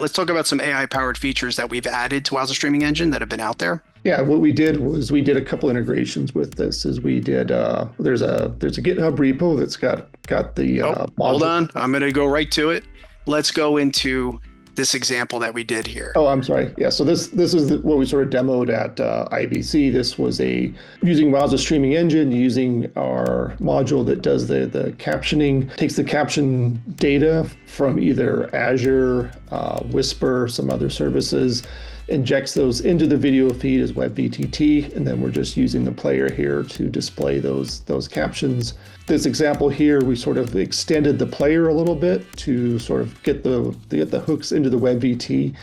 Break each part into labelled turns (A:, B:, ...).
A: Let's talk about some AI-powered features that we've added to Wowza Streaming Engine that have been out there.
B: Yeah, what we did was we did a couple integrations with this. Is we did there's a GitHub repo that's got the
A: Oh, hold
B: module.
A: on. I'm going to go right to it. Let's go into this example that we did here.
B: Oh, I'm sorry. Yeah, so this is what we sort of demoed at IBC. This was using Wowza Streaming Engine, using our module that does the captioning, takes the caption data from either Azure, Whisper, some other services, injects those into the video feed as WebVTT, and then we're just using the player here to display those captions. This example here, we sort of extended the player a little bit to sort of get the hooks into the WebVT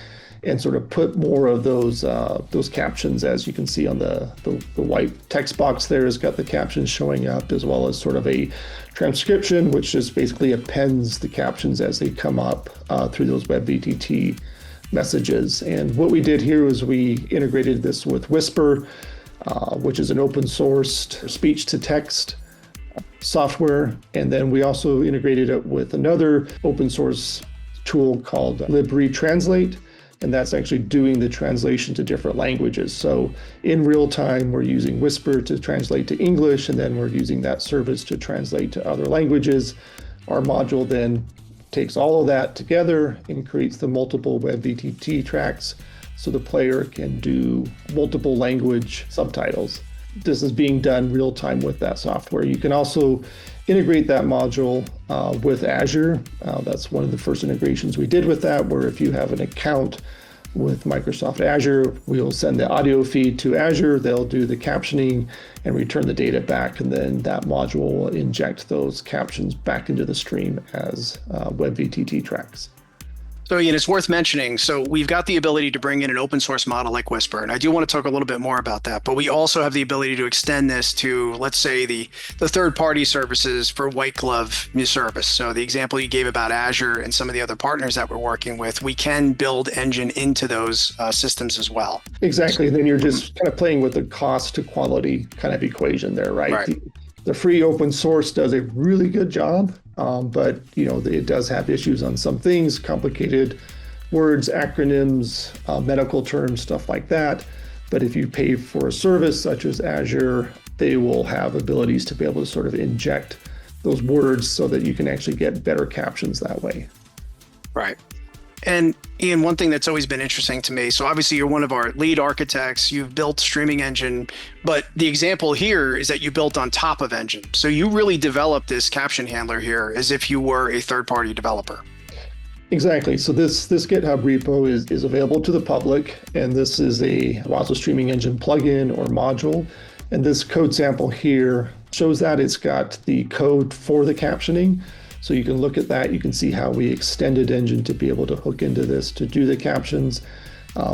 B: and sort of put more of those captions, as you can see on the white text box there has got the captions showing up, as well as sort of a transcription, which just basically appends the captions as they come up through those WebVTT messages. And what we did here was we integrated this with Whisper, which is an open sourced speech to text software. And then we also integrated it with another open source tool called LibReTranslate. And that's actually doing the translation to different languages. So in real time, we're using Whisper to translate to English, and then we're using that service to translate to other languages. Our module then takes all of that together and creates the multiple WebVTT tracks so the player can do multiple language subtitles. This is being done real time with that software. You can also integrate that module with Azure. That's one of the first integrations we did with that, where if you have an account with Microsoft Azure, we'll send the audio feed to Azure, they'll do the captioning and return the data back, and then that module will inject those captions back into the stream as WebVTT tracks.
A: So Ian, it's worth mentioning. So we've got the ability to bring in an open source model like Whisper, and I do want to talk a little bit more about that. But we also have the ability to extend this to, let's say, the third-party services for white glove service. So the example you gave about Azure and some of the other partners that we're working with, we can build Engine into those systems as well.
B: Exactly. And then you're just kind of playing with the cost to quality kind of equation there, right?
A: Right.
B: The free open source does a really good job, but it does have issues on some things, complicated words, acronyms, medical terms, stuff like that. But if you pay for a service such as Azure, they will have abilities to be able to sort of inject those words so that you can actually get better captions that way.
A: Right. And Ian, one thing that's always been interesting to me, so obviously you're one of our lead architects, you've built Streaming Engine, but the example here is that you built on top of Engine. So you really developed this caption handler here as if you were a third-party developer.
B: Exactly. So this GitHub repo is available to the public, and this is a Wowza Streaming Engine plugin or module. And this code sample here shows that it's got the code for the captioning. So you can look at that. You can see how we extended Engine to be able to hook into this to do the captions.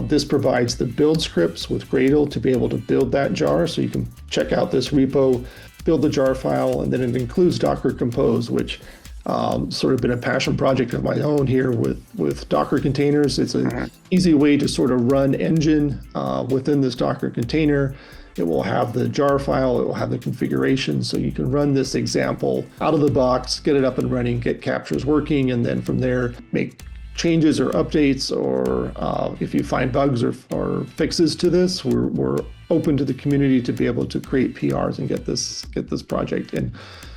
B: This provides the build scripts with Gradle to be able to build that jar. So you can check out this repo, build the jar file, and then it includes Docker Compose, which sort of been a passion project of my own here with Docker containers. It's an easy way to sort of run Engine within this Docker container. It will have the jar file, it will have the configuration, so you can run this example out of the box, get it up and running, get captures working, and then from there make changes or updates, or if you find bugs or fixes to this, we're open to the community to be able to create PRs and get this project. And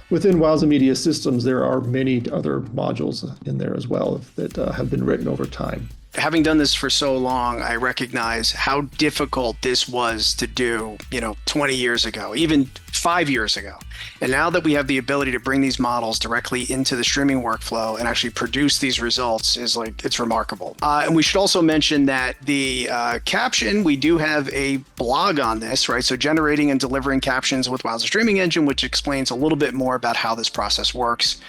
B: within Wowza Media Systems, there are many other modules in there as well that have been written over time.
A: Having done this for so long, I recognize how difficult this was to do, 20 years ago, even 5 years ago. And now that we have the ability to bring these models directly into the streaming workflow and actually produce these results it's remarkable. And we should also mention that the caption, we do have a blog on this, right? So generating and delivering captions with Wowza Streaming Engine, which explains a little bit more about how this process works.